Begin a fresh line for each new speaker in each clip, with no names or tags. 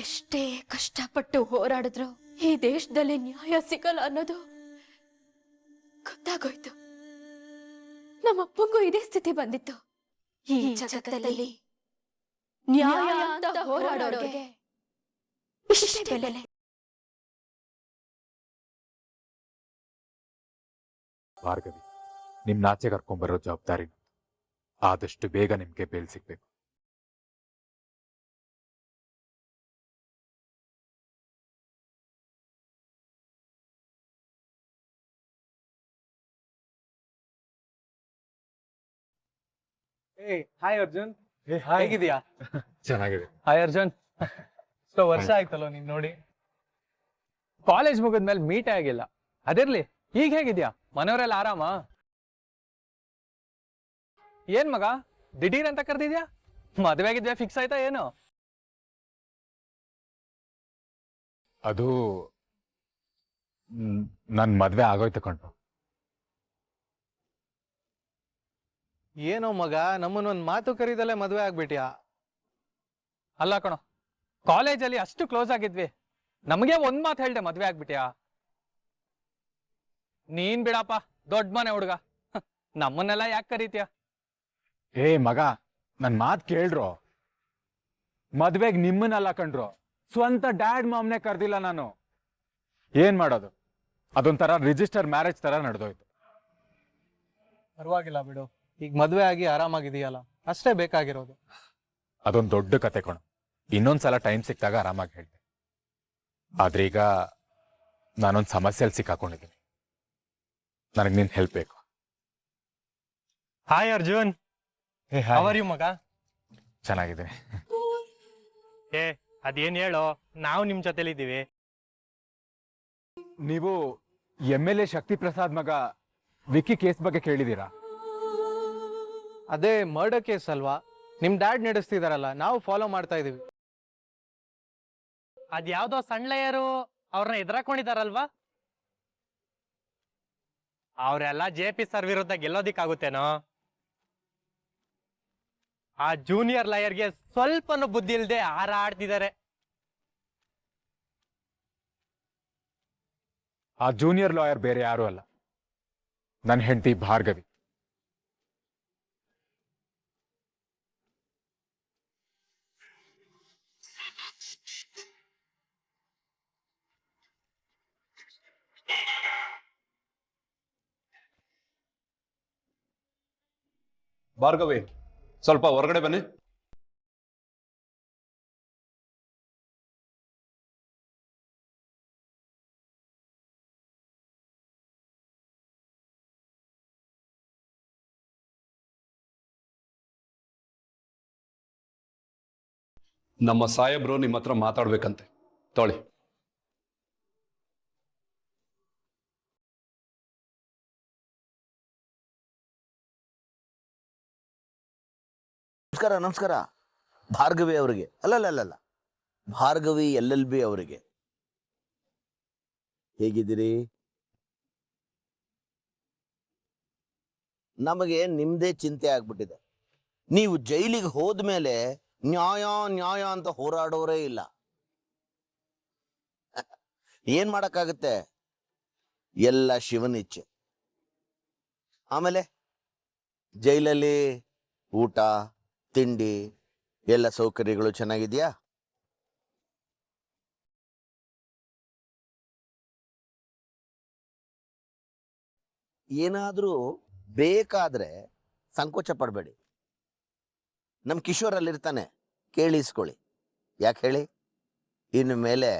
ಎಷ್ಟೇ ಕಷ್ಟಪಟ್ಟು ಹೋರಾಡಿದ್ರು ಈ ದೇಶದಲ್ಲಿ ನ್ಯಾಯ ಸಿಗಲ್ಲ ಅನ್ನೋದು ಗೊತ್ತಾಗೋಯ್ತು. ನಮ್ಮಪ್ಪಂಗೂ ಇದೇ ಸ್ಥಿತಿ ಬಂದಿತ್ತು. ಈ ಜಗತ್ತಲ್ಲಿ ನ್ಯಾಯ ಅಂತ ಹೋರಾಡೋರಿಗೆ ಇಷ್ಟೇ ಬೆಲೆ.
ಭಾರ್ಗವಿ, ನಿಮ್ ನಾಚೆ ಕರ್ಕೊಂಡ್ಬರೋ ಜವಾಬ್ದಾರಿ ಆದಷ್ಟು ಬೇಗ ನಿಮ್ಗೆ ಬೇಲ್ ಸಿಗ್ಬೇಕು.
ಹಾಯ್ ಅರ್ಜುನ್, ಹೇಗಿದ್ಯಾ?
ಚೆನ್ನಾಗಿದೆ.
ಹಾಯ್ ಅರ್ಜುನ್, ಸೊ ವರ್ಷ ಆಯ್ತಲ್ಲ ನೀನ್ ನೋಡಿ. ಕಾಲೇಜ್ ಮುಗಿದ್ಮೇಲೆ ಮೀಟೇ ಆಗಿಲ್ಲ. ಅದಿರ್ಲಿ, ಈಗ ಹೇಗಿದ್ಯಾ? ಮನೆಯವರೆಲ್ಲ ಆರಾಮ? ಏನ್ ಮಗ ದಿಢೀರ್ ಅಂತ ಕರ್ದಿದ್ಯಾ? ಮದ್ವೆ ಆಗಿದ್ಯಾ? ಫಿಕ್ಸ್ ಆಯ್ತಾ ಏನು?
ಅದು ನನ್ ಮದ್ವೆ ಆಗೋಯ್ತು ಕಣ್ರು.
ಏನೋ ಮಗ, ನಮ್ಮನ್ನೊಂದ್ ಮಾತು ಕರೀದಲ್ಲೇ ಮದ್ವೆ ಆಗ್ಬಿಟ್ಯಾ? ಅಲ್ಲ ಕಣೋ, ಕಾಲೇಜಲ್ಲಿ ಅಷ್ಟು ಕ್ಲೋಸ್ ಆಗಿದ್ವಿ, ನಮಗೆ ಒಂದ್ ಮಾತು ಹೇಳ್ದೆ ಮದ್ವೆ ಆಗ್ಬಿಟ್ಯಾ? ನೀನ್ ಬಿಡಪ್ಪ, ದೊಡ್ಡ ಮನೆ ಹುಡುಗ, ನಮ್ಮನ್ನೆಲ್ಲ ಯಾಕೆ ಕರೀತೀಯ?
ಏ ಮಗ, ನನ್ ಮಾತ್ ಕೇಳ್ರು. ಮದ್ವೆಗ್ ನಿಮ್ಮನ್ನಲ್ಲ ಕಣ್ರು, ಸ್ವಂತ ಡ್ಯಾಡ್ ಮಾಮ್ನೆ ಕರ್ದಿಲ್ಲ ನಾನು. ಏನ್ ಮಾಡೋದು, ಅದೊಂಥರ ರಿಜಿಸ್ಟರ್ ಮ್ಯಾರೇಜ್ ತರ ನಡೆದೋಯ್ತು.
ಪರವಾಗಿಲ್ಲ ಬಿಡು, ಈಗ ಮದ್ವೆ ಆಗಿ ಆರಾಮಾಗಿದೆಯಲ್ಲ, ಅಷ್ಟೇ ಬೇಕಾಗಿರೋದು.
ಅದೊಂದು ದೊಡ್ಡ ಕತೆ ಕಣು. ಇನ್ನೊಂದ್ಸಲ ಟೈಮ್ ಸಿಕ್ತಾಗ ಆರಾಮಾಗಿ ಹೇಳ್ದೆ. ಆದ್ರೆ ಈಗ ನಾನೊಂದು ಸಮಸ್ಯೆಯಲ್ಲಿ ಸಿಕ್ಕಾಕೊಂಡಿದ್ದೀನಿ. ನನಗೆ ನಿನ್ ಹೆಲ್ಪ್ ಬೇಕು.
ಹಾಯ್ ಅರ್ಜುನ್, ಅವರ್ ಯು ಮಗ?
ಚೆನ್ನಾಗಿದ್ದೀನಿ.
ಅದೇನ್ ಹೇಳೋ, ನಾವು ನಿಮ್ ಜೊತೆಲಿದ್ದೀವಿ.
ನೀವು MLA ಶಕ್ತಿ ಪ್ರಸಾದ್ ಮಗ ವಿಕ್ಕಿ ಕೇಸ್ ಬಗ್ಗೆ ಕೇಳಿದೀರಾ?
ಅದೇ ಮರ್ಡರ್ ಕೇಸ್ ಅಲ್ವಾ? ನಿಮ್ ಡ್ಯಾಡ್ ನಡೆಸ್ತಿದಾರಲ್ಲ, ನಾವು ಫಾಲೋ ಮಾಡ್ತಾ ಇದೀವಿ. ಅದ್ಯಾವ್ದೋ ಸಣ್ಣ ಲೇಯರು ಅವ್ರನ್ನ ಎದುರಾಕೊಂಡಿದಾರಲ್ವಾ? ಅವರೆಲ್ಲ JP ಸರ್ ವಿರುದ್ಧ ಗೆಲ್ಲೋದಿಕ್ಕಾಗುತ್ತೇನೋ? ಆ ಜೂನಿಯರ್ ಲಾಯರ್ಗೆ ಸ್ವಲ್ಪನೂ ಬುದ್ಧಿ ಇಲ್ಲದೆ ಹಾರಾಡ್ತಿದ್ದಾರೆ.
ಆ ಜೂನಿಯರ್ ಲಾಯರ್ ಬೇರೆ ಯಾರು ಅಲ್ಲ, ನನ್ನ ಹೆಂಡತಿ ಭಾರ್ಗವಿ.
ಭಾರ್ಗವಿ, ಸ್ವಲ್ಪ ಹೊರಗಡೆ ಬನ್ನಿ. ನಮ್ಮ ಸಾಹೇಬ್ರು ನಿಮ್ಮ ಹತ್ರ ಮಾತಾಡ್ಬೇಕಂತೆ, ತೊಳಿ.
ನಮಸ್ಕಾರ. ನಮಸ್ಕಾರ ಭಾರ್ಗವಿ ಅವರಿಗೆ. ಅಲ್ಲಲ್ಲ, ಭಾರ್ಗವಿ LLB ಅವರಿಗೆ. ಹೇಗಿದ್ದೀರಿ? ನಮಗೆ ನಿಮ್ದೇ ಚಿಂತೆ ಆಗ್ಬಿಟ್ಟಿದೆ. ನೀವು ಜೈಲಿಗೆ ಹೋದ್ಮೇಲೆ ನ್ಯಾಯ ಅಂತ ಹೋರಾಡೋರೇ ಇಲ್ಲ. ಏನ್ ಮಾಡಕ್ಕಾಗತ್ತೆ, ಎಲ್ಲ ಶಿವನಿಚ್ಛೆ. ಆಮೇಲೆ ಜೈಲಲ್ಲಿ ಊಟ ತಿಂಡಿ ಎಲ್ಲ ಸೌಕರ್ಯಗಳು ಚೆನ್ನಾಗಿದೆಯಾ? ಏನಾದರೂ ಬೇಕಾದ್ರೆ ಸಂಕೋಚ ಪಡಬೇಡಿ. ನಮ್ಮ ಕಿಶೋರ್ ಅಲ್ಲಿರ್ತಾನೆ, ಕೇಳಿಸ್ಕೊಳ್ಳಿ. ಯಾಕೆ ಹೇಳಿ, ಇನ್ನು ಮೇಲೆ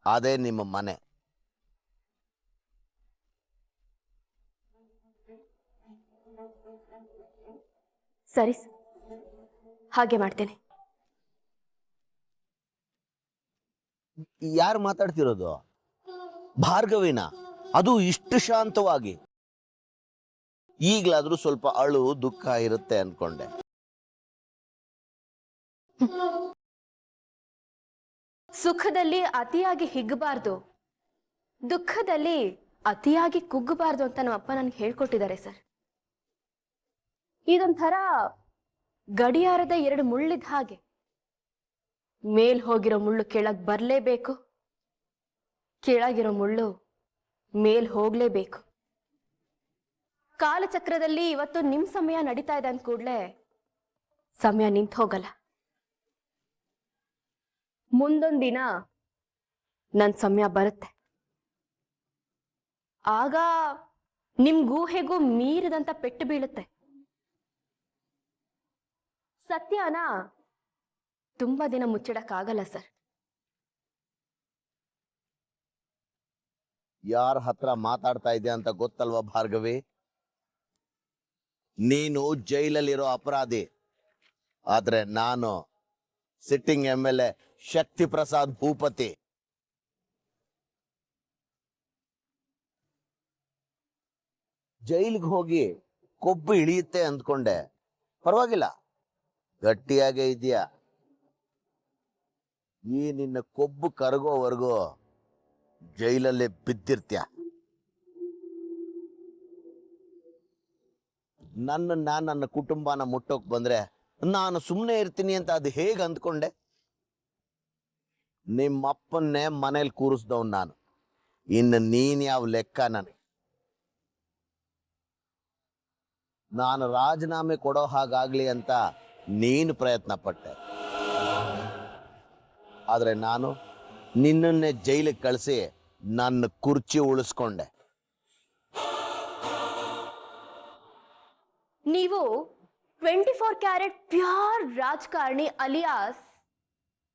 ಅದೇ ನಿಮ್ಮ ಮನೆ.
ಸರಿ, ಹಾಗೆ ಮಾಡ್ತೇನೆ.
ಯಾರು ಮಾತಾಡ್ತಿರೋದು? ಭಾರ್ಗವಿನ? ಅದು ಇಷ್ಟು ಶಾಂತವಾಗಿ? ಈಗಲಾದ್ರೂ ಸ್ವಲ್ಪ ಅಳು ದುಃಖ ಇರುತ್ತೆ ಅನ್ಕೊಂಡೆ.
ಸುಖದಲ್ಲಿ ಅತಿಯಾಗಿ ಹಿಗ್ಗಬಾರ್ದು, ದುಃಖದಲ್ಲಿ ಅತಿಯಾಗಿ ಕುಗ್ಗಬಾರ್ದು ಅಂತ ನಮ್ಮ ಅಪ್ಪ ನನ್ಗೆ ಹೇಳ್ಕೊಟ್ಟಿದ್ದಾರೆ ಸರ್. ಇದೊಂಥರ ಗಡಿಯಾರದ 2 ಮುಳ್ಳಿದ ಹಾಗೆ. ಮೇಲ್ ಹೋಗಿರೋ ಮುಳ್ಳು ಕೆಳಗ್ ಬರ್ಲೇಬೇಕು, ಕೆಳಗಿರೋ ಮುಳ್ಳು ಮೇಲ್ ಹೋಗ್ಲೇಬೇಕು. ಕಾಲಚಕ್ರದಲ್ಲಿ ಇವತ್ತು ನಿಮ್ ಸಮಯ ನಡೀತಾ ಇದೆ ಅಂದ ಕೂಡ್ಲೆ ಸಮಯ ನಿಂತು ಹೋಗಲ್ಲ. ಮುಂದೊಂದಿನ ನನ್ ಸಮಯ ಬರುತ್ತೆ. ಆಗ ನಿಮ್ ಊಹೆಗೂ ಮೀರಿದಂತ ಪೆಟ್ಟು ಬೀಳುತ್ತೆ. ಸತ್ಯನ ತುಂಬಾ ದಿನ ಮುಚ್ಚಿಡಕ್ಕಾಗಲ್ಲ ಸರ್.
ಯಾರ ಹತ್ರ ಮಾತಾಡ್ತಾ ಇದ್ಯಾ ಅಂತ ಗೊತ್ತಲ್ವಾ ಭಾರ್ಗವಿ? ನೀನು ಜೈಲಲ್ಲಿರೋ ಅಪರಾಧಿ, ಆದ್ರೆ ನಾನು ಸಿಟ್ಟಿಂಗ್ MLA ಶಕ್ತಿ ಪ್ರಸಾದ್ ಭೂಪತಿ. ಜೈಲಿಗೆ ಹೋಗಿ ಕೊಬ್ಬು ಇಳಿಯುತ್ತೆ ಅಂದ್ಕೊಂಡೆ, ಪರವಾಗಿಲ್ಲ, ಗಟ್ಟಿಯಾಗೇ ಇದೆಯಾ. ಈ ನಿನ್ನ ಕೊಬ್ಬು ಕರಗೋವರೆಗೂ ಜೈಲಲ್ಲೇ ಬಿದ್ದಿರ್ತ್ಯ. ನನ್ನ ಕುಟುಂಬನ ಮುಟ್ಟೋಕ್ ಬಂದ್ರೆ ನಾನು ಸುಮ್ಮನೆ ಇರ್ತೀನಿ ಅಂತ ಅದು ಹೇಗೆ ಅಂದ್ಕೊಂಡೆ? ನಿಮ್ಮಪ್ಪನ್ನೇ ಮನೇಲಿ ಕೂರಿಸ್ದವ್ ನಾನು, ಇನ್ನು ನೀನ್ ಯಾವ ಲೆಕ್ಕ ನನಗೆ? ನಾನು ರಾಜೀನಾಮೆ ಕೊಡೋ ಹಾಗಾಗ್ಲಿ ಅಂತ ನೀನು ಪ್ರಯತ್ನ ಪಟ್ಟೆ, ಆದ್ರೆ ನಾನು ನಿನ್ನನ್ನೇ ಜೈಲಿಗೆ ಕಳಿಸಿ ನನ್ನ ಕುರ್ಚಿ ಉಳಿಸ್ಕೊಂಡೆ.
ನೀವು 24 ಕ್ಯಾರೆಟ್ ಪ್ಯೂರ್ ರಾಜಕಾರಣಿ ಅಲಿಯಾಸ್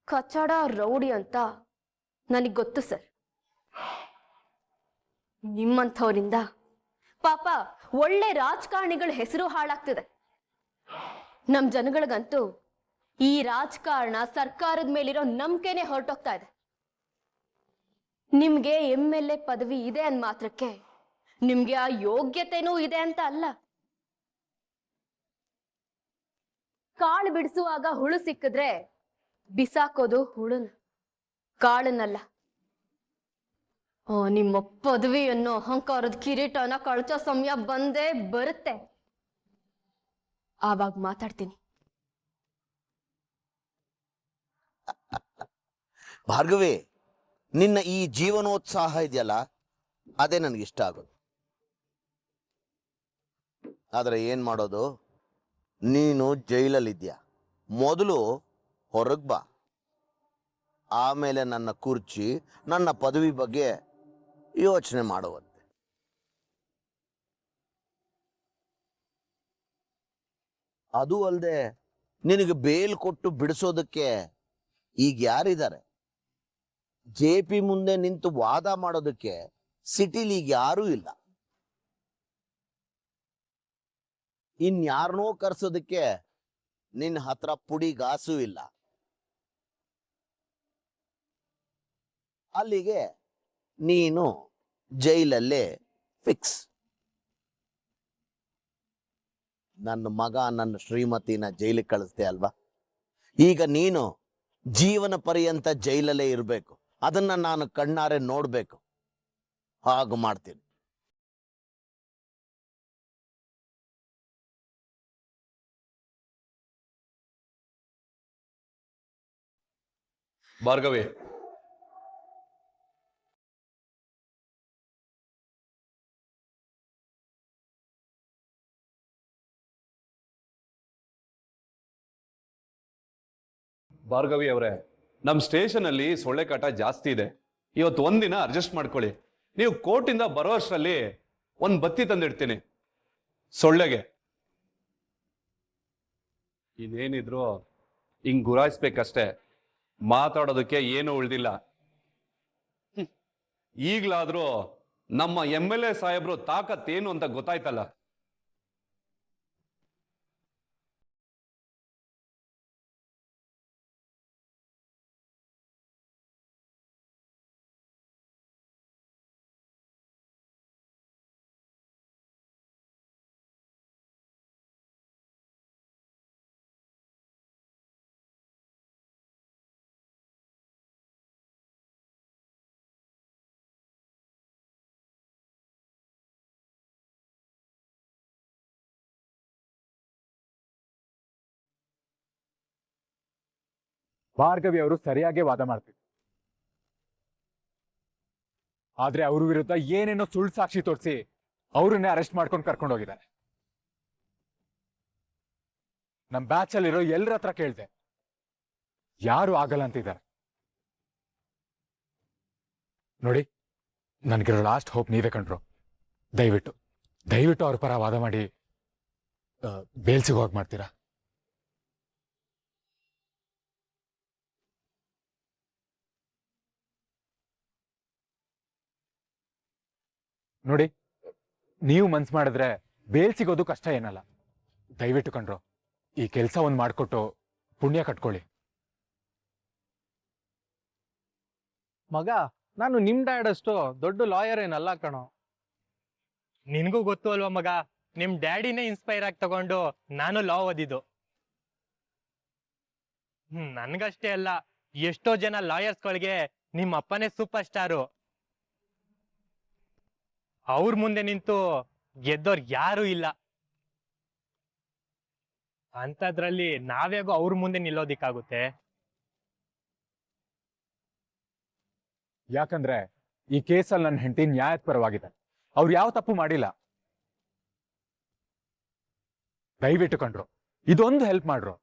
ಕಚಡ ರೌಡಿ ಅಂತ ನನಗೆ ಗೊತ್ತು ಸರ್. ನಿಮ್ಮಂಥವರಿಂದ ಪಾಪ ಒಳ್ಳೆ ರಾಜಕಾರಣಿಗಳ ಹೆಸರು ಹಾಳಾಗ್ತಿದೆ. ನಮ್ ಜನಗಳಿಗಂತೂ ಈ ರಾಜಕಾರಣ ಸರ್ಕಾರದ ಮೇಲಿರೋ ನಂಬಿಕೆನೆ ಹೊರಟೋಗ್ತಾ ಇದೆ. ನಿಮ್ಗೆ MLA ಪದವಿ ಇದೆ ಅಂದ ಮಾತ್ರಕ್ಕೆ ನಿಮ್ಗೆ ಆ ಯೋಗ್ಯತೆನೂ ಇದೆ ಅಂತ ಅಲ್ಲ. ಕಾಳು ಬಿಡಿಸುವಾಗ ಹುಳು ಸಿಕ್ಕಿದ್ರೆ ಬಿಸಾಕೋದು ಹುಳುನ, ಕಾಳನ್ನಲ್ಲ. ನಿಮ್ಮ ಪದವಿಯನ್ನು ಅಹಂಕಾರದ ಕಿರೀಟನ ಕಳಚೋ ಸಮಯ ಬಂದೇ ಬರುತ್ತೆ. ಆವಾಗ ಮಾತಾಡ್ತೀನಿ.
ಭಾರ್ಗವಿ, ನಿನ್ನ ಈ ಜೀವನೋತ್ಸಾಹ ಇದೆಯಲ್ಲ, ಅದೇ ನನಗಿಷ್ಟ ಆಗೋದು. ಆದ್ರೆ ಏನ್ ಮಾಡೋದು, ನೀನು ಜೈಲಲ್ಲಿದ್ಯಾ. ಮೊದಲು ಹೊರಗ್ ಬಾ, ಆಮೇಲೆ ನನ್ನ ಕುರ್ಚಿ, ನನ್ನ ಪದವಿ ಬಗ್ಗೆ ಯೋಚನೆ ಮಾಡುವಂತೆ. ಅದು ಅಲ್ಲದೆ ನಿನಗೆ ಬೇಲ್ ಕೊಟ್ಟು ಬಿಡಿಸೋದಕ್ಕೆ ಈಗ ಯಾರಿದ್ದಾರೆ? JP ಮುಂದೆ ನಿಂತು ವಾದ ಮಾಡೋದಕ್ಕೆ ಸಿಟಿಲಿ ಈಗ ಯಾರೂ ಇಲ್ಲ. ಇನ್ಯಾರನೋ ಕರ್ಸೋದಕ್ಕೆ ನಿನ್ನ ಹತ್ರ ಪುಡಿಗಾಸು ಇಲ್ಲ. ಅಲ್ಲಿಗೆ ನೀನು ಜೈಲಲ್ಲೇ ಫಿಕ್ಸ್. ನನ್ನ ಮಗ ನನ್ನ ಶ್ರೀಮತಿನ ಜೈಲಿಗೆ ಕಳಿಸ್ದೆ ಅಲ್ವಾ? ಈಗ ನೀನು ಜೀವನ ಪರ್ಯಂತ ಜೈಲಲ್ಲೇ ಇರಬೇಕು. ಅದನ್ನ ನಾನು ಕಣ್ಣಾರೆ ನೋಡ್ಬೇಕು. ಹಾಗೆ ಮಾಡ್ತೀನಿ.
ಭಾರ್ಗವಿ, ಭಾರ್ಗವಿ ಅವರೇ, ನಮ್ಮ ಸ್ಟೇಷನ್ ಅಲ್ಲಿ ಸೊಳ್ಳೆ ಕಾಟ ಜಾಸ್ತಿ ಇದೆ. ಇವತ್ತು ಒಂದಿನ ಅಡ್ಜಸ್ಟ್ ಮಾಡ್ಕೊಳ್ಳಿ. ನೀವು ಕೋರ್ಟಿಂದ ಬರೋ ಅಷ್ಟರಲ್ಲಿ ಒಂದ್ ಬತ್ತಿ ತಂದಿಡ್ತೀನಿ ಸೊಳ್ಳೆಗೆ. ಇನ್ನೇನಿದ್ರು ಹಿಂಗ್ ಗುರಾಯಿಸ್ಬೇಕಷ್ಟೇ, ಮಾತಾಡೋದಕ್ಕೆ ಏನು ಉಳ್ದಿಲ್ಲ. ಈಗ್ಲಾದ್ರೂ ನಮ್ಮ MLA ಸಾಹೇಬ್ರು ತಾಕತ್ತೇನು ಅಂತ ಗೊತ್ತಾಯ್ತಲ್ಲ.
ಭಾರ್ಗವಿ ಅವರು ಸರಿಯಾಗಿ ವಾದ ಮಾಡ್ತಿದ್ರು. ಆದ್ರೆ ಅವ್ರ ವಿರುದ್ಧ ಏನೇನೋ ಸುಳ್ಳು ಸಾಕ್ಷಿ ತೋರಿಸಿ ಅವ್ರನ್ನೇ ಅರೆಸ್ಟ್ ಮಾಡ್ಕೊಂಡು ಕರ್ಕೊಂಡು ಹೋಗಿದ್ದಾರೆ. ನಮ್ ಬ್ಯಾಚ್ ಅಲ್ಲಿರೋ ಎಲ್ಲರ ಹತ್ರ ಕೇಳ್ದೆ, ಯಾರು ಆಗಲ್ಲ ಅಂತಿದ್ದಾರೆ. ನೋಡಿ, ನನ್ಗಿರೋ ಲಾಸ್ಟ್ ಹೋಪ್ ನೀವೇ ಕಂಡ್ರು. ದಯವಿಟ್ಟು ಅವ್ರ ಪರ ವಾದ ಮಾಡಿ ಬೇಲ್ ಸಿಗೋ ಹಾಗೆ ಮಾಡ್ತೀರಾ? ನೋಡಿ, ನೀವು ಮನ್ಸು ಮಾಡಿದ್ರೆ ಬೇಲ್ ಸಿಗೋದು ಕಷ್ಟ ಏನಲ್ಲ. ದಯವಿಟ್ಟು ಕಣ್ರು, ಈ ಕೆಲಸ ಒಂದು ಮಾಡಿಕೊಟ್ಟು ಪುಣ್ಯ ಕಟ್ಕೊಳ್ಳಿ.
ಮಗ, ನಾನು ನಿಮ್ ಡ್ಯಾಡ್ ಅಷ್ಟು ದೊಡ್ಡ ಲಾಯರ್ ಏನಲ್ಲ ಕಣೋ.
ನಿನ್ಗೂ ಗೊತ್ತು ಅಲ್ವಾ ಮಗ, ನಿಮ್ ಡ್ಯಾಡಿನೇ ಇನ್ಸ್ಪೈರ್ ಆಗಿ ತಗೊಂಡು ನಾನು ಲಾ ಓದಿದ್ದು. ನನ್ಗಷ್ಟೇ ಅಲ್ಲ, ಎಷ್ಟೋ ಜನ ಲಾಯರ್ಸ್ಗಳಿಗೆ ನಿಮ್ಮ ಅಪ್ಪನೇ ಸೂಪರ್ ಸ್ಟಾರು. ಅವ್ರ ಮುಂದೆ ನಿಂತು ಗೆದ್ದೋರ್ ಯಾರು ಇಲ್ಲ. ಅಂತದ್ರಲ್ಲಿ ನಾವ್ಯಾಗೋ ಅವ್ರ ಮುಂದೆ ನಿಲ್ಲೋದಿಕ್ಕಾಗುತ್ತೆ?
ಯಾಕಂದ್ರೆ ಈ ಕೇಸಲ್ಲಿ ನನ್ನ ಹೆಂಡತಿ ನ್ಯಾಯದ ಪರವಾಗಿದೆ. ಅವ್ರು ಯಾವ ತಪ್ಪು ಮಾಡಿಲ್ಲ. ದಯವಿಟ್ಟು ಕಂಡ್ರು, ಇದೊಂದು ಹೆಲ್ಪ್ ಮಾಡ್ರು.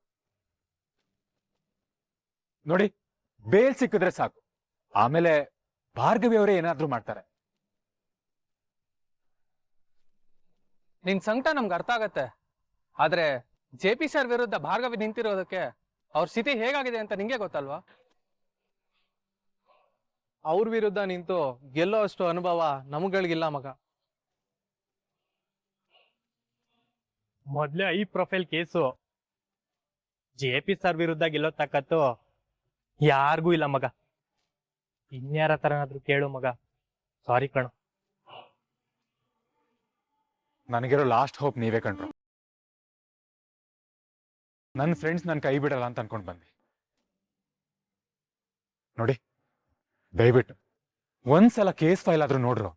ನೋಡಿ, ಬೇಲ್ ಸಿಕ್ಕಿದ್ರೆ ಸಾಕು, ಆಮೇಲೆ ಭಾರ್ಗವಿ ಅವರೇ ಏನಾದ್ರೂ ಮಾಡ್ತಾರೆ.
ನಿನ್ ಸಂಕಟ ನಮ್ಗೆ ಅರ್ಥ ಆಗತ್ತೆ. ಆದ್ರೆ JP ಸರ್ ವಿರುದ್ಧ ಭಾರ್ಗವಿ ನಿಂತಿರೋದಕ್ಕೆ ಅವ್ರ ಸ್ಥಿತಿ ಹೇಗಾಗಿದೆ ಅಂತ ನಿಂಗೆ ಗೊತ್ತಲ್ವಾ? ಅವ್ರ ವಿರುದ್ಧ ನಿಂತು ಗೆಲ್ಲೋ ಅಷ್ಟು ಅನುಭವ ನಮಗಳಿಗಿಲ್ಲ ಮಗ.
ಮೊದ್ಲೇ I profile case. JP sir ವಿರುದ್ಧ ಗೆಲ್ಲೋ ತಾಕತ್ತು ಯಾರಿಗೂ ಇಲ್ಲ ಮಗ. ಇನ್ಯಾರ ತರನಾದ್ರೂ ಕೇಳು ಮಗ. ಸಾರಿ ಕಣು.
ನನಗಿರೋ ಲಾಸ್ಟ್ ಹೋಪ್ ನೀವೇ ಕಂಡ್ರು. ನನ್ನ ಫ್ರೆಂಡ್ಸ್ ನನ್ನ ಕೈ ಬಿಡಲ್ಲ ಅಂತ ಅನ್ಕೊಂಡು ಬಂದೆ. ನೋಡಿ, ದಯವಿಟ್ಟು ಒಂದ್ಸಲ ಕೇಸ್ ಫೈಲ್ ಆದ್ರೂ ನೋಡ್ರು.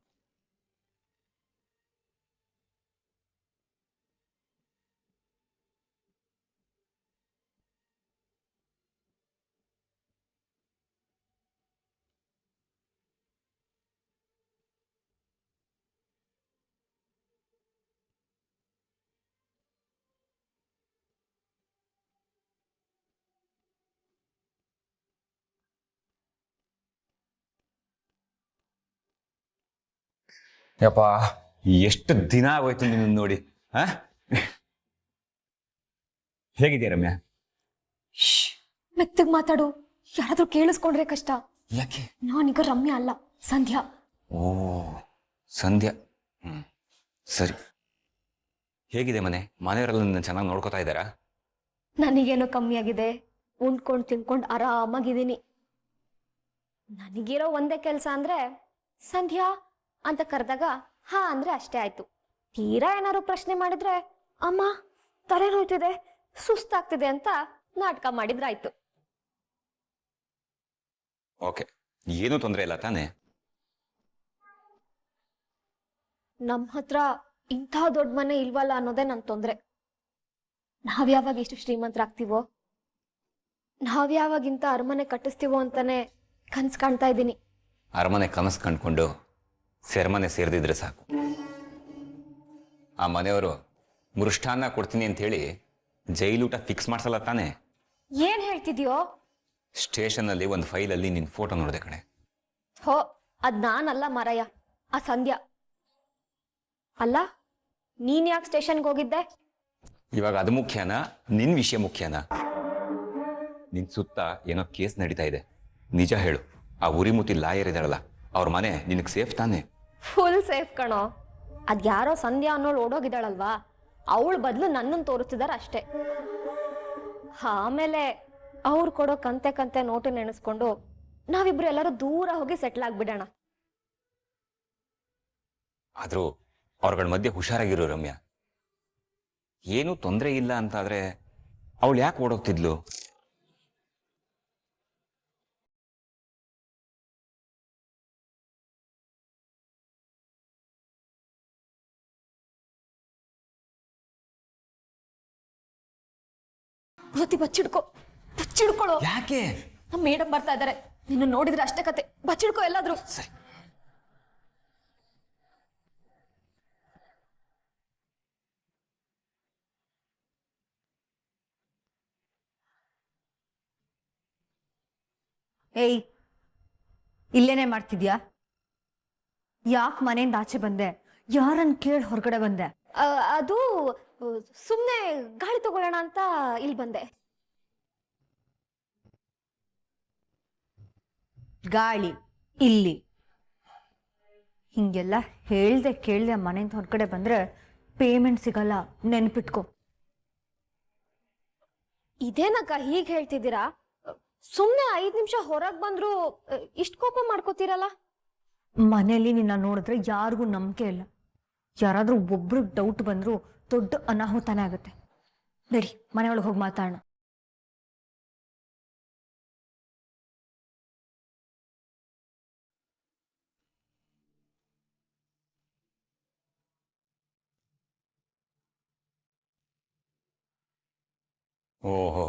ಯಪ್ಪ, ಎಷ್ಟು ದಿನ ಆಗೋಯ್ತು ನಿನ್ನ ನೋಡಿ. ಆ ಹೇಗಿದೆಯಾ ರಮ್ಯಾ?
ಮೆತ್ತಗ್ ಮಾತಾಡು, ಯಾರಾದ್ರೂ ಕೇಳಿಸ್ಕೊಂಡ್ರೆ ಕಷ್ಟ.
ಯಾಕೆ?
ನಾನೀಗ ರಮ್ಯಾ ಅಲ್ಲ, ಸಂಧ್ಯಾ.
ಓ, ಸಂಧ್ಯಾ. ಸರಿ. ಹೇಗಿದೆ ಮನೆಯವರೆಲ್ಲ ನನ್ನ ಚೆನ್ನಾಗಿ ನೋಡ್ಕೋತಾ ಇದ್ದಾರಾ?
ನನಗೇನೋ ಕಮ್ಮಿ ಆಗಿದೆ. ಉಂಡ್ಕೊಂಡು ತಿನ್ಕೊಂಡು ಆರಾಮಾಗಿದ್ದೀನಿ. ನನಗಿರೋ ಒಂದೇ ಕೆಲಸ ಅಂದ್ರೆ ಸಂಧ್ಯಾ ಅಂತ ಕರೆದಾಗ ಹಾ ಅಂದ್ರೆ ಅಷ್ಟೇ ಆಯ್ತು. ತೀರಾ ಏನಾದ್ರು ಪ್ರಶ್ನೆ ಮಾಡಿದ್ರೆ ಅಮ್ಮ ತಲೆನೋಯ್ತಿದೆ, ಸುಸ್ತಾಗ್ತಿದೆ ಅಂತ ನಾಟಕ ಮಾಡಿದ್ರಾಯ್ತು.
ಓಕೆ, ಏನೂ ತೊಂದರೆ ಇಲ್ಲ ತಾನೆ?
ನಮ್ಮ ಹತ್ರ ಇಂಥ ದೊಡ್ಡ ಮನೆ ಇಲ್ವಲ್ಲ ಅನ್ನೋದೇ ನನ್ನ ತೊಂದರೆ. ನಾವ್ಯಾವಾಗ ಎಷ್ಟು ಶ್ರೀಮಂತರಾಗ್ತೀವೋ, ನಾವ್ಯಾವಾಗಿಂತ ಅರಮನೆ ಕಟ್ಟಿಸ್ತೀವೋ ಅಂತಾನೆ ಕನ್ಸ್ ಕಾಣ್ತಾ ಇದ್ದೀನಿ.
ಅರಮನೆ ಕನಸು ಕಂಡ್ಕೊಂಡು ಸೆರೆಮನೆ ಸೇರ್ದಿದ್ರೆ ಸಾಕು. ಆ ಮನೆಯವರು ಮೃಷ್ಟಾನ್ನ ಕೊಡ್ತೀನಿ ಅಂತ ಹೇಳಿ ಜೈಲೂಟ ಫಿಕ್ಸ್ ಮಾಡ್ಸಲ್ಲ ತಾನೆ?
ಏನ್ ಹೇಳ್ತಿದ್ಯೋ?
ಸ್ಟೇಷನ್ ಅಲ್ಲಿ ಒಂದು ಫೈಲಲ್ಲಿ ನಿನ್ ಫೋಟೋ ನೋಡಿದೆ ಕಣೆ.
ಹೋ, ಅದ್ ನಾನಲ್ಲ ಮಾರಾಯ, ಆ ಸಂಧ್ಯಾ. ಅಲ್ಲ, ನೀನ್ ಯಾಕೆ ಸ್ಟೇಷನ್ಗೆ ಹೋಗಿದ್ದೆ?
ಇವಾಗ ಅದು ಮುಖ್ಯನಾ, ನಿನ್ ವಿಷಯ ಮುಖ್ಯನಾ? ನಿನ್ ಸುತ್ತ ಏನೋ ಕೇಸ್ ನಡೀತಾ ಇದೆ. ನಿಜ ಹೇಳು, ಆ ಉರಿಮೂತಿ ಲಾಯರ್ ಇದಾರಲ್ಲ, ಅವ್ರ ಮನೆ ನಿನಗೆ ಸೇಫ್ ತಾನೆ?
ಫುಲ್ ಸೇಫ್ ಕಣೋ. ಅದ್ಯಾರೋ ಸಂಧ್ಯಾ ಅನ್ನೋಳು ಓಡೋಗಿದ್ದಾಳಲ್ವಾ, ಅವಳ ಬದಲು ನನ್ನನ್ನು ತೋರಿಸ್ತಿದಾರ ಅಷ್ಟೇ. ಆಮೇಲೆ ಅವ್ರು ಕೊಡೋ ಕಂತೆ ಕಂತೆ ನೋಟು ನೆನೆಸ್ಕೊಂಡು ನಾವಿಬ್ರು ಎಲ್ಲರೂ ದೂರ ಹೋಗಿ ಸೆಟ್ಲ್ ಆಗ್ಬಿಡೋಣ.
ಆದ್ರೂ ಅವ್ರಗಳ ಮಧ್ಯೆ ಹುಷಾರಾಗಿರೋ ರಮ್ಯಾ. ಏನೂ ತೊಂದರೆ ಇಲ್ಲ ಅಂತಾದ್ರೆ ಅವಳು ಯಾಕೆ ಓಡೋಗ್ತಿದ್ಲು?
ಜ್ಯೋತಿ ಬಚ್ಚಿಡ್ಕೊ. ಬಚ್ಚಿಡ್ಕೊಳ್ಳೋ.
ಯಾಕೆ?
ನಮ್ಮ ಮೇಡಮ್ ಬರ್ತಾ ಇದಾರೆ, ನಿನ್ನ ನೋಡಿದ್ರೆ ಅಷ್ಟೇ ಕತೆ. ಬಚ್ಚಿಡ್ಕೋ ಎಲ್ಲಾದ್ರೂ.
ಏಯ್, ಇಲ್ಲೇನೆ ಮಾಡ್ತಿದ್ಯಾ? ಯಾಕೆ ಮನೆಯಿಂದ ಆಚೆ ಬಂದೆ? ಯಾರನ್ನ ಕೇಳಿ ಹೊರಗಡೆ ಬಂದೆ?
ಅದು ಸುಮ್ನೆ ಗಾಳಿ ತಗೊಳ್ಳೋಣ ಅಂತ ಇಲ್ಲಿ ಬಂದೆ.
ಗಾಳಿ ಇಲ್ಲಿ ಹಿಂಗೆಲ್ಲ ಹೇಳ್ದೆ ಕೇಳ್ದೆ ಮನೆಯಿಂದ ಹೊರಗಡೆ ಬಂದ್ರೆ ಪೇಮೆಂಟ್ ಸಿಗಲ್ಲ, ನೆನ್ಪಿಟ್ಕೊ.
ಇದೇನಕ್ಕ ಹೀಗೆ ಹೇಳ್ತಿದ್ದೀರಾ? ಸುಮ್ನೆ 5 ನಿಮಿಷ ಹೊರಗ್ ಬಂದ್ರು ಇಷ್ಟು ಕೋಪ ಮಾಡ್ಕೋತೀರಲ್ಲ?
ಮನೇಲಿ ನಿನ್ನ ನೋಡಿದ್ರೆ ಯಾರಿಗೂ ನಂಬಿಕೆ ಇಲ್ಲ. ಯಾರಾದ್ರೂ ಒಬ್ರಿಗೆ ಡೌಟ್ ಬಂದ್ರು ದೊಡ್ಡ ಅನಾಹುತನೇ ಆಗುತ್ತೆ. ನಡಿ, ಮನೆಯೊಳಗೆ ಹೋಗಿ ಮಾತಾಡೋಣ.
ಓಹೋ,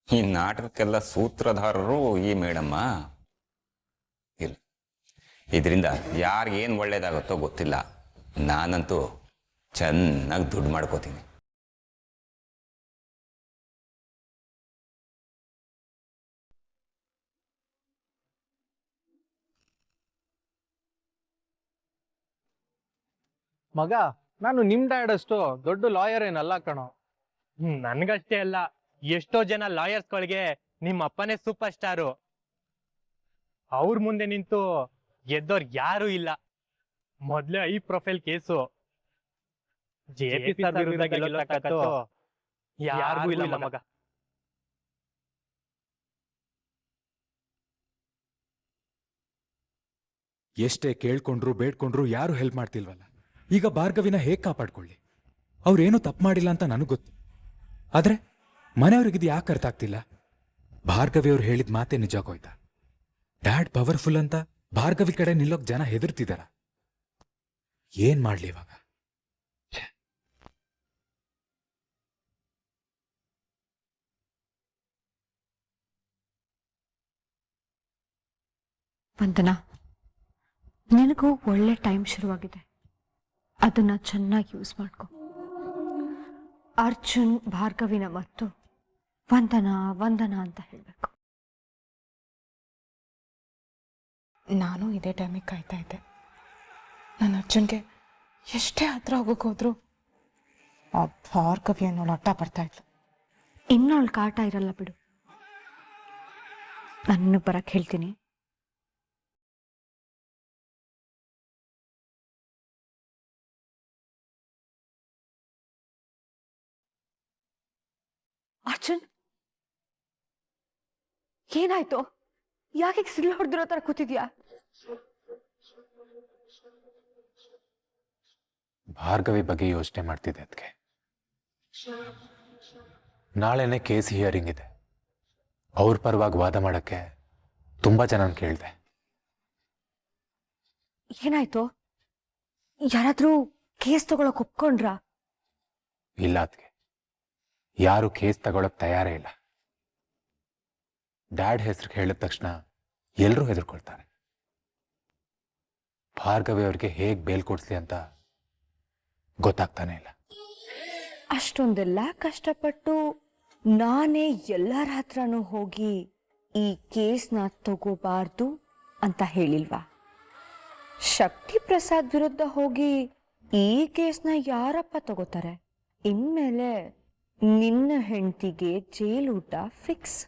ಈ ನಾಟಕಕ್ಕೆಲ್ಲ ಸೂತ್ರಧಾರರು ಈ ಮೇಡಮ್ಮ. ಇಲ್ಲ, ಇದರಿಂದ ಯಾರಿಗೇನು ಒಳ್ಳೇದಾಗುತ್ತೋ ಗೊತ್ತಿಲ್ಲ. ನಾನಂತೂ ಚೆನ್ನಾಗಿ ದುಡ್ಡು ಮಾಡ್ಕೋತೀನಿ.
ಮಗ, ನಾನು ನಿಮ್ ಡ್ಯಾಡ್ ಅಷ್ಟು ದೊಡ್ಡ ಲಾಯರ್ ಏನಲ್ಲ ಕಣೋ.
ನನ್ಗಷ್ಟೇ ಅಲ್ಲ, ಎಷ್ಟೋ ಜನ ಲಾಯರ್ಸ್ಗಳಿಗೆ ನಿಮ್ಮ ಅಪ್ಪನೇ ಸೂಪರ್ ಸ್ಟಾರು. ಅವ್ರ ಮುಂದೆ ನಿಂತು ಗೆದ್ದೋರ್ ಯಾರು ಇಲ್ಲ. ಮೊದ್ಲೇ I profile case. JP sir ವಿರುದ್ಧ ಗೆಲ್ಲೋ ತಾಕತ್ತು ಯಾರಿಗೂ ಇಲ್ಲ ಮಗ.
ಎಷ್ಟೇ ಕೇಳ್ಕೊಂಡ್ರು ಬೇಡ್ಕೊಂಡ್ರು ಯಾರು ಹೆಲ್ಪ್ ಮಾಡ್ತಿಲ್ವಲ್ಲ. ಈಗ ಭಾರ್ಗವಿನ ಹೇಗ್ ಕಾಪಾಡ್ಕೊಳ್ಳಿ? ಅವ್ರೇನು ತಪ್ಪು ಮಾಡಿಲ್ಲ ಅಂತ ನನಗೆ ಗೊತ್ತು. ಆದ್ರೆ ಮನೆಯವ್ರಿಗಿದು ಯಾಕೆ ಅರ್ಥ ಆಗ್ತಿಲ್ಲ? ಭಾರ್ಗವಿ ಅವ್ರು ಹೇಳಿದ ಮಾತೆ ನಿಜಾಗೋಯ್ತಾ? ಡ್ಯಾಡ್ ಪವರ್ಫುಲ್ ಅಂತ ಭಾರ್ಗವಿ ಕಡೆ ನಿಲ್ಲೋಕ್ ಜನ ಹೆದರ್ತಿದಾರ. ಏನ್ ಮಾಡ್ಲಿ ಇವಾಗ?
ವಂದನಾ, ನಿನಗೂ ಒಳ್ಳೆ ಟೈಮ್ ಶುರುವಾಗಿದೆ. ಅದನ್ನ ಚೆನ್ನಾಗಿ ಯೂಸ್ ಮಾಡ್ಕೊ. ಅರ್ಜುನ್ ಭಾರ್ಗವಿನ ಮತ್ತು ವಂದನಾ ವಂದನಾ ಅಂತ ಹೇಳಬೇಕು.
ನಾನು ಇದೇ ಟೈಮಿಗೆ ಕಾಯ್ತಾ ಇದ್ದೆ. ನನ್ನ ಅರ್ಜುನ್ಗೆ ಎಷ್ಟೇ ಹತ್ರ ಹೋಗೋಕೆ ಹೋದ್ರು ಆ ಭಾರ್ಗವಿ ಅನ್ನೋಳು ಅಡ್ಡ ಬರ್ತಾ ಇದ್ಲು.
ಇನ್ನೊಳ್ ಕಾಟ ಇರಲ್ಲ ಬಿಡು. ನನ್ನ ಬರಕ್ ಹೇಳ್ತೀನಿ. ಅರ್ಜುನ್, ಏನಾಯ್ತು? ಯಾಕೆ ಸಿಡ್ಲು ಹೊಡೆದಿರೋ ತರ ಕೂತಿದ್ಯಾ?
ಭಾರ್ಗವಿ ಬಗ್ಗೆ ಯೋಚನೆ ಮಾಡ್ತಿದ್ದೆ. ಅದಕ್ಕೆ ನಾಳೆನೆ ಕೇಸ್ ಹಿಯರಿಂಗ್ ಇದೆ. ಅವ್ರ ಪರವಾಗಿ ವಾದ ಮಾಡಕ್ಕೆ ತುಂಬಾ ಜನ ಕೇಳಿದೆ.
ಏನಾಯ್ತು? ಯಾರಾದ್ರೂ ಕೇಸ್ ತಗೊಳಕ್ ಒಪ್ಕೊಂಡ್ರ?
ಇಲ್ಲ, ಅದಕ್ಕೆ ಯಾರು ಕೇಸ್ ತಗೊಳಕ್ ತಯಾರೇ ಇಲ್ಲ. ಡ್ಯಾಡ್ ಹೆಸರು ಹೇಳಿದ ತಕ್ಷಣ ಎಲ್ಲರೂ ಹೆದರ್ಕೊಳ್ತಾರೆ. ಭಾರ್ಗವಿ ಅವ್ರಿಗೆ ಹೇಗ್ ಬೇಲ್ ಕೊಡ್ಸ್ಲಿ ಅಂತ ಗೊತ್ತಾಗ್ತಾನೆ ಇಲ್ಲ.
ಅಷ್ಟೊಂದೆಲ್ಲ ಕಷ್ಟಪಟ್ಟು ನಾನೇ ಎಲ್ಲರ ಹತ್ರನೂ ಹೋಗಿ ಈ ಕೇಸ್ನ ತಗೋಬಾರ್ದು ಅಂತ ಹೇಳಿಲ್ವಾ? ಶಕ್ತಿ ಪ್ರಸಾದ್ ವಿರುದ್ಧ ಹೋಗಿ ಈ ಕೇಸ್ನ ಯಾರಪ್ಪ ತಗೋತಾರೆ? ಇನ್ಮೇಲೆ ನಿನ್ನ ಹೆಂಡತಿಗೆ ಜೈಲೂಟ ಫಿಕ್ಸ್.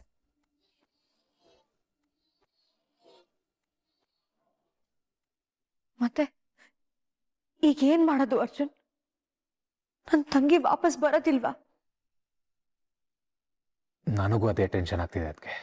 ಮತ್ತೆ ಈಗೇನ್ ಮಾಡೋದು ಅರ್ಜುನ್? ನನ್ನ ತಂಗಿ ವಾಪಸ್ ಬರೋದಿಲ್ವಾ?
ನನಗೂ ಅದೇ ಟೆನ್ಷನ್ ಆಗ್ತಿದೆ. ಅದಕ್ಕೆ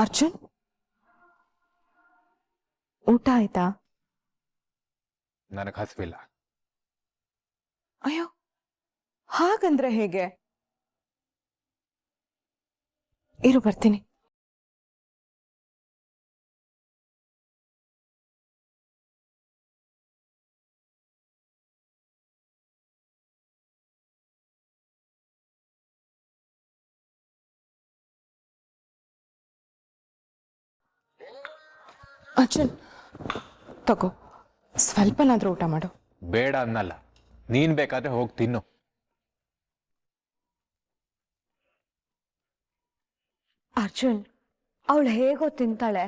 ಅರ್ಜುನ್, ಊಟ ಆಯ್ತಾ?
ನನಗೆ ಹಸಿವಿಲ್ಲ.
ಅಯ್ಯೋ, ಹಾಗಂದ್ರೆ ಹೇಗೆ? ಇರು ಬರ್ತೀನಿ. ಅರ್ಜುನ್ ತಗೋ, ಸ್ವಲ್ಪನಾದ್ರೂ ಊಟ ಮಾಡು.
ಬೇಡ ಅನ್ನಲ್ಲ, ನೀನ್ ಬೇಕಾದ್ರೆ ಹೋಗಿ ತಿನ್ನು.
ಅರ್ಜುನ್, ಅವಳು ಹೇಗೋ ತಿಂತಾಳೆ.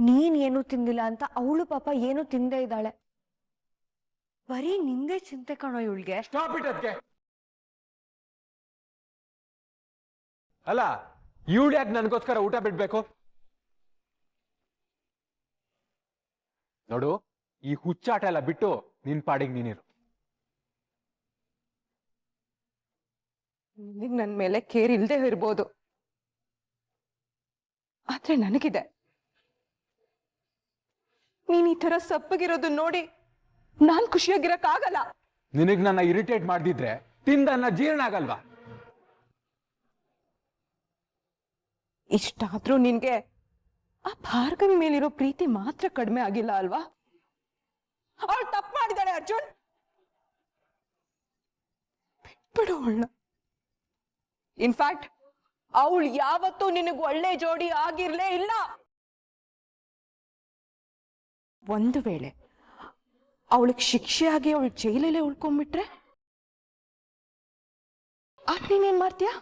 ನೀನ್ ಏನು ತಿಂದಿಲ್ಲ ಅಂತ ಅವಳು ಪಾಪ ಏನು ತಿಂದೇ ಇದ್ದಾಳೆ. ಬರೀ ನಿಂದೇ ಚಿಂತೆ ಕಾಣೋ ಇವಳಿಗೆ.
ಅಲ್ಲ, ಇವಳು ಯಾಕೆ ನನಗೋಸ್ಕರ ಊಟ ಬಿಡ್ಬೇಕು? ನೋಡು, ಈ ಹುಚ್ಚಾಟ ಎಲ್ಲ ಬಿಟ್ಟು ನಿನ್ ಪಾಡಿಗೆ ನೀನಿರು.
ನಿನಗೆ ನನ್ನ ಮೇಲೆ ಕೇರ್ ಇಲ್ಲದೆ ಇರ್ಬೋದು, ಆದ್ರೆ ನನಗಿದೆ. ನೀನ್ ಈ ತರ ಸಪ್ಪಗಿರೋದು ನೋಡಿ ನಾನ್ ಖುಷಿಯಾಗಿರಕ್ಕಾಗಲ್ಲ.
ನಿನಗ್ ನನ್ನ ಇರಿಟೇಟ್ ಮಾಡ್ದಿದ್ರೆ ತಿಂದನ್ನ ಜೀರ್ಣ ಆಗಲ್ವಾ?
ಇಷ್ಟಾದ್ರೂ ನಿನ್ಗೆ ಆ ಭಾರ್ಗವಿ ಮೇಲಿರೋ ಪ್ರೀತಿ ಮಾತ್ರ ಕಡಿಮೆ ಆಗಿಲ್ಲ ಅಲ್ವಾ? ಅವಳು ತಪ್ಪು ಮಾಡಿದಾಳೆ ಅರ್ಜುನ್, ಬಿಟ್ಬಿಡು ಅವಳನ್ನ. ಇನ್ಫ್ಯಾಕ್ಟ್ ಅವಳು ಯಾವತ್ತೂ ನಿನಗೆ ಒಳ್ಳೆ ಜೋಡಿ ಆಗಿರ್ಲೇ ಇಲ್ಲ. ಒಂದು ವೇಳೆ ಅವಳಿಗೆ ಶಿಕ್ಷೆ ಆಗಿ ಅವಳು ಜೈಲಲ್ಲೇ ಉಳ್ಕೊಂಡ್ಬಿಟ್ರೆ ಆಗ ನೀನೇನ್ ಮಾಡ್ತೀಯಾ?